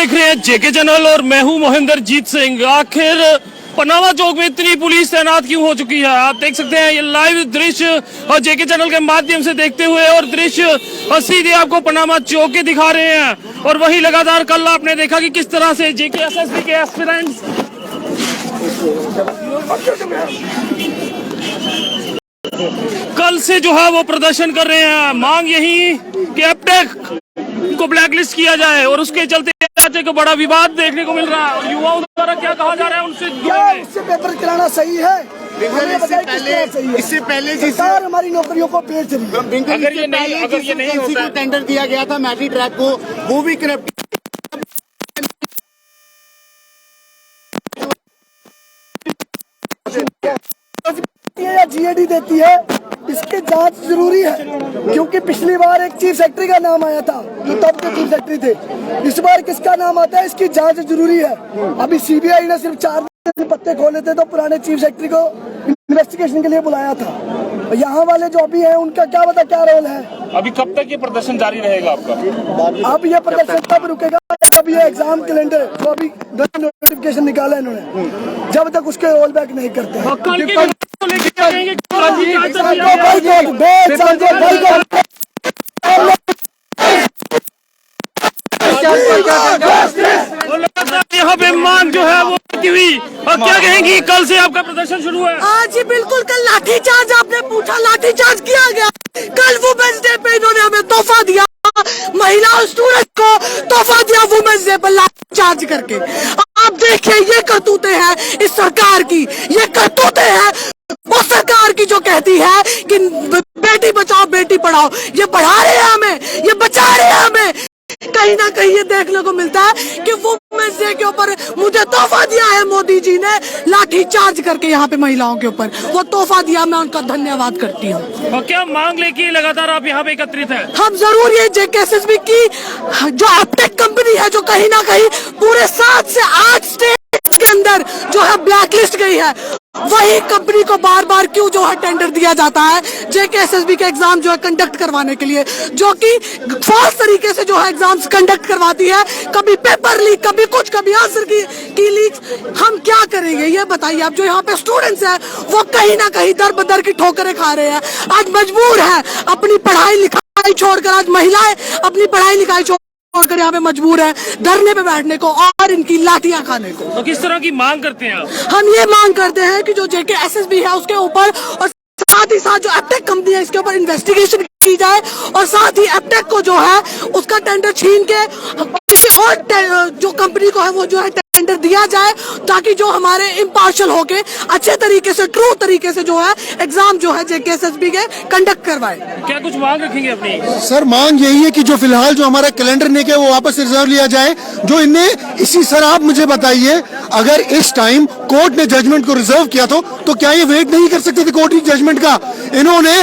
देख रहे हैं जेके चैनल और मैं हूं मोहिंदर जीत सिंह। आखिर पनामा चौक में इतनी पुलिस तैनात क्यों हो चुकी है, आप देख सकते हैं। ये लाइव दृश्य और जेके चैनल के माध्यम से देखते हुए और दृश्य सीधे आपको पनामा चौक के दिखा रहे हैं। और वही लगातार कल आपने देखा कि किस तरह से जेके एसएसबी के एस्पिरेंट्स कल से जो है वो प्रदर्शन कर रहे हैं। मांग यही कि एपटेक को ब्लैकलिस्ट किया जाए और उसके चलते को बड़ा विवाद देखने को मिल रहा है। और युवाओं द्वारा क्या कहा जा रहा है उनसे इससे पेपर कराना सही है। इससे पहले सरकार हमारी नौकरियों को बेच रही है। अगर ये नहीं होता, टेंडर दिया गया था मैटी ट्रैक को, वो भी करप्ट या जीएडी देती है, इसकी जांच जरूरी है। क्योंकि पिछली बार एक चीफ सेक्रेटरी का नाम आया था जो तब के चीफ सेक्रेटरी थे, इस बार किसका नाम आता है, इसकी जांच जरूरी है। अभी सीबीआई ने सिर्फ 4 पत्ते खोले थे तो पुराने चीफ सेक्रेटरी को इन्वेस्टिगेशन के लिए बुलाया था। यहाँ वाले जो अभी हैं उनका क्या पता क्या रोल है। अभी कब तक ये प्रदर्शन जारी रहेगा आपका? अब ये प्रदर्शन तब रुकेगा जब ये एग्जाम कैलेंडर जो अभी नोटिफिकेशन निकाला इन्होंने, जब तक उसके रोल बैक नहीं करते। यहाँ पे मांग जो है वो हुई। और क्या कहेंगी, कल से आपका प्रदर्शन शुरू है? हाँ जी बिल्कुल, कल लाठीचार्ज, आपने पूछा लाठीचार्ज किया गया। कल वुमेन्स डे पे इन्होंने हमें तोहफा दिया, महिला स्टूडेंट को तोहफा दिया वुमेन्स डे पर लाठीचार्ज करके। आप देखिए ये करतूतें हैं इस सरकार की, ये करतूतें हैं वो सरकार की जो कहती है कि बेटी बचाओ बेटी पढ़ाओ। ये बढ़ा रहे हैं हमें, ये बचा रहे हैं हमें। कहीं ना कहीं ये देखने को मिलता है कि वुमेन्स डे के ऊपर मुझे तोहफा दिया है मोदी जी ने, लाठी चार्ज करके यहाँ पे महिलाओं के ऊपर वो तोहफा दिया। मैं उनका धन्यवाद करती हूँ। और क्या मांग लेके लगातार आप यहाँ पे एकत्रित हैं? हम जरूर ये जेके एसएसबी की जो एपटेक कंपनी है, जो कहीं ना कहीं पूरे 7 से 8 स्टेट के अंदर जो है ब्लैकलिस्ट गई है, वही कंपनी को बार बार क्यों जो है टेंडर दिया जाता है जेके एसएसबी के एग्जाम जो है कंडक्ट करवाने के लिए, जो कि फॉल्स तरीके से जो है एग्जाम्स कंडक्ट करवाती है। कभी पेपर लीक, कभी कुछ, कभी आंसर की लीक। हम क्या करेंगे ये बताइए। अब जो यहाँ पे स्टूडेंट्स हैं वो कहीं ना कहीं दर बदर की ठोकरें खा रहे हैं। आज मजबूर है अपनी पढ़ाई लिखाई छोड़कर, आज महिलाएं अपनी पढ़ाई लिखाई छोड़कर यहाँ पे मजबूर है धरने पे बैठने को और इनकी लाठियां खाने को। तो किस तरह की मांग करते हैं आप? हम ये मांग करते हैं कि जो जेके एसएसबी है उसके ऊपर और साथ ही साथ जो एपटेक कंपनी है इसके ऊपर इन्वेस्टिगेशन की जाए, और साथ ही एपटेक को जो है उसका टेंडर छीन के किसी और जो कंपनी को है वो जो है टेंडर दिया जाए, ताकि जो हमारे इम्पार्शियल होके अच्छे तरीके से, ट्रू तरीके से जो है एग्जाम जो है जेके एसएसबी के कंडक्ट करवाए। क्या कुछ मांग रखेंगे अपनी? सर मांग यही है कि जो फिलहाल जो हमारा कैलेंडर ने किया वो वापस रिजर्व लिया जाए। जो इन्हें इसी, सर आप मुझे बताइए, अगर इस टाइम कोर्ट ने जजमेंट को रिजर्व किया तो क्या ये वेट नहीं कर सकते थे कोर्ट की जजमेंट का? इन्होंने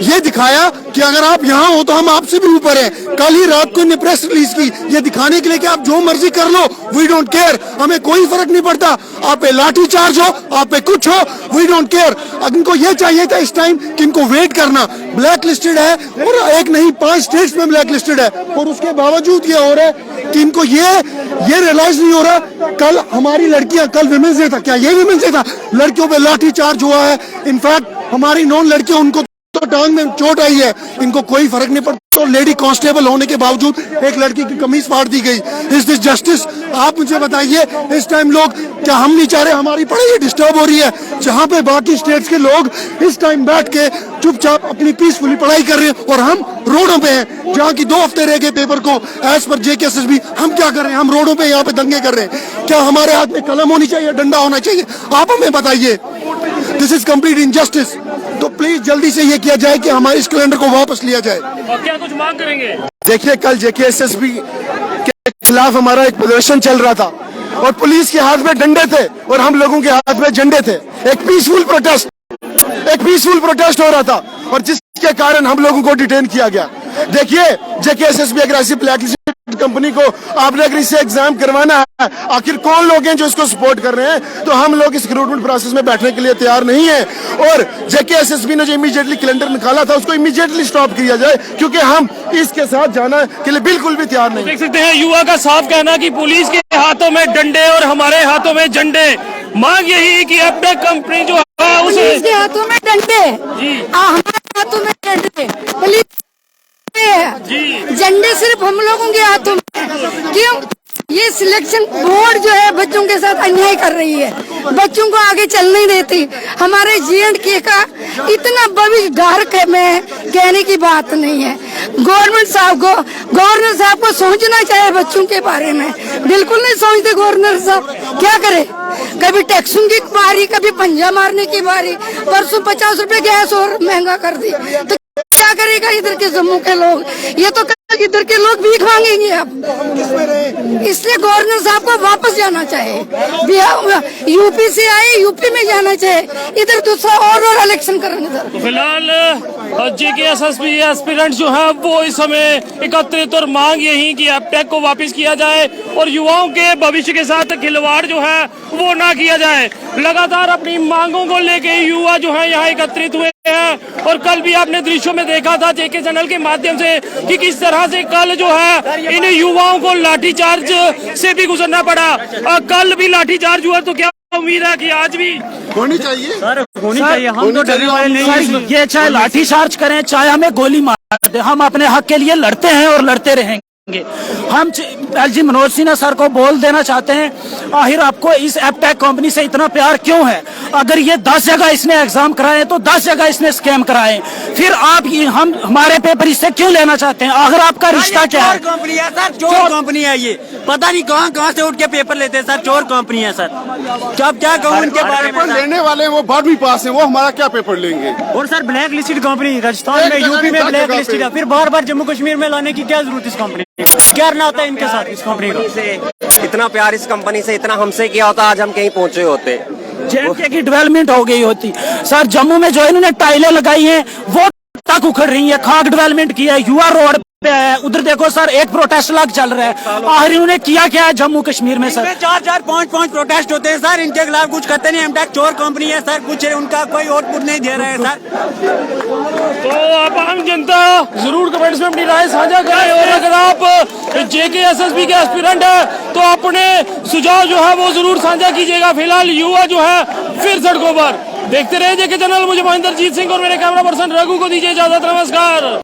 ये दिखाया कि अगर आप यहाँ हो तो हम आपसे भी ऊपर हैं। कल ही रात को इन्हें प्रेस रिलीज की ये दिखाने के लिए कि आप जो मर्जी कर लो, वी डोंट केयर, हमें कोई फर्क नहीं पड़ता। आप पे लाठी चार्ज हो, आप पे कुछ हो, वी डोंट केयर। इनको ये चाहिए था इस टाइम कि इनको वेट करना। ब्लैक लिस्टेड है और एक नहीं 5 स्टेट्स में ब्लैक लिस्टेड है, और उसके बावजूद ये हो रहा है कि इनको ये रियलाइज नहीं हो रहा। कल हमारी लड़कियां, कल विमेंस डे था, क्या ये विमेंस डे था? लड़कियों पे लाठी चार्ज हुआ है। इनफैक्ट हमारी नॉन लड़कियां, उनको तो टांग में चोट आई है, इनको कोई फर्क नहीं पड़ता। तो लेडी कांस्टेबल होने के बावजूद एक लड़की की कमीज फाड़ दी गई। Is this justice? आप मुझे बताइए। इस टाइम लोग, क्या हम नहीं चाह रहे हमारी पढ़ाई डिस्टर्ब हो रही है? जहां पे बाकी स्टेट्स के लोग इस टाइम बैठ के चुपचाप अपनी पीसफुली पढ़ाई कर रहे हैं और हम रोडों पे हैं, जहाँ की 2 हफ्ते रह गए पेपर को। एज पर जेके एसएसबी हम क्या कर रहे हैं? हम रोडों पे यहाँ पे दंगे कर रहे हैं। क्या हमारे हाथ में कलम होनी चाहिए, डंडा होना चाहिए? आप हमें बताइए। This is complete injustice. तो प्लीज जल्दी से ये किया जाए कि हमारे इस कैलेंडर को वापस लिया जाए। और क्या कुछ मांग करेंगे? देखिए, कल जेके एसएसबी के खिलाफ हमारा एक प्रदर्शन चल रहा था और पुलिस के हाथ में डंडे थे और हम लोगों के हाथ में झंडे थे। एक पीसफुल प्रोटेस्ट हो रहा था और जिसके कारण हम लोगों को डिटेन किया गया। देखिए, जेके एसएसबी अग्रेसिव ब्लैकलिस्ट कंपनी को आपने अगर इससे एग्जाम करवाना है, आखिर कौन लोग हैं जो इसको सपोर्ट कर रहे हैं? तो हम लोग इस रिक्रूटमेंट प्रोसेस में बैठने के लिए तैयार नहीं है। और जेके एसएसबी ने जो इमीडिएटली कैलेंडर निकाला था उसको इमीडिएटली स्टॉप किया जाए, क्योंकि हम इसके साथ जाना के लिए बिल्कुल भी तैयार नहीं। देख सकते हैं युवा का साफ कहना कि पुलिस के हाथों में डंडे और हमारे हाथों में झंडे। मांग यही है कि अपटेक कंपनी जो है उसे पुलिस के हाथों में डंडे, हमारे हाथों में डंडे, पुलिस झंडे सिर्फ हम लोगों के हाथों में। क्यों? ये सिलेक्शन बोर्ड जो है बच्चों के साथ अन्याय कर रही है, बच्चों को आगे चल नहीं देती। हमारे J&K का इतना भविष्य धारक है, मैं कहने की बात नहीं है। गवर्नर साहब को सोचना चाहिए बच्चों के बारे में, बिल्कुल नहीं सोचते गवर्नर साहब। क्या करे? कभी टैक्सों की बारी, कभी पंजा मारने की बारी। परसों 50 रुपए गैस और महंगा कर दी, तो क्या करेगा इधर के जम्मू के लोग? ये तो इधर के लोग भीख मांगेंगे अब। इसलिए गवर्नर साहब को वापस जाना चाहिए। यूपी से आए, यूपी में जाना चाहिए, इधर दूसरा और इलेक्शन करेंगे। तो फिलहाल जेके एसएसबी एस्पिरेंट जो है वो इस समय एकत्रित और मांग यही कि अपटेक को वापस किया जाए और युवाओं के भविष्य के साथ खिलवाड़ जो है वो ना किया जाए। लगातार अपनी मांगों को लेके युवा जो है यहाँ एकत्रित हुए हैं और कल भी आपने दृश्यों में देखा था जेके चैनल के माध्यम से कि किस तरह से कल जो है इन युवाओं को लाठीचार्ज से भी गुजरना पड़ा। कल भी लाठीचार्ज हुआ, तो क्या उम्मीद है कि आज भी होनी चाहिए? सर होनी चाहिए। हम तो डरने वाले नहीं हैं। ये चाहे लाठीचार्ज करें, चाहे हमें गोली मार दे, हम अपने हक के लिए लड़ते हैं और लड़ते रहेंगे। हम एलजी मनोज सिन्हा सर को बोल देना चाहते हैं, आखिर आपको इस अपटेक कंपनी से इतना प्यार क्यों है? अगर ये 10 जगह इसने एग्जाम कराए तो 10 जगह इसने स्कैम कराए, फिर आप हम हमारे पेपर इससे क्यों लेना चाहते हैं? अगर आपका रिश्ता क्या है? चोर कंपनी है सर, चोर कंपनी है ये। पता नहीं कहाँ कहाँ से उठ के पेपर लेते हैं सर, चोर कंपनी है सर। अब क्या कहूँ उनके बारे में? लेने वाले वो 12वीं पास है, वो हमारा क्या पेपर लेंगे? और sir black listed company Rajasthan में, यूपी में ब्लैक लिस्टेड है, फिर बार बार जम्मू कश्मीर में लाने की क्या जरूरत इस कंपनी? क्या करना होता है इनके साथ इस कंपनी को? इतना प्यार इस कंपनी से इतना हमसे किया होता, आज हम कहीं पहुँचे होते। J&K की डेवलपमेंट हो गई होती। सर जम्मू में जो इन्होंने टाइलें लगाई हैं वो तक उखड़ रही है, खाक डेवलपमेंट किया है, युवा रोड पे है। उधर देखो सर, एक प्रोटेस्ट लग चल रहा है। आखिर इन्होंने किया क्या है जम्मू कश्मीर में? सर 4-4, 5-5 प्रोटेस्ट होते हैं सर, इनके खिलाफ कुछ करते नहीं। अपटेक चोर कंपनी है सर, कुछ उनका कोई आउटपुट नहीं दे रहे हैं सर। तो आप आम जनता जरूर कमेंट्स में अपनी राय साझा करें और अगर आप जेके एसएसबी के एस्पिरेंट है तो अपने सुझाव जो है वो जरूर साझा कीजिएगा। फिलहाल युवा जो है फिर सड़कों पर। देखते रहे जेके चैनल। मुझे महेंद्र जीत सिंह और मेरे कैमरा पर्सन रघु को दीजिए इजाजत। नमस्कार।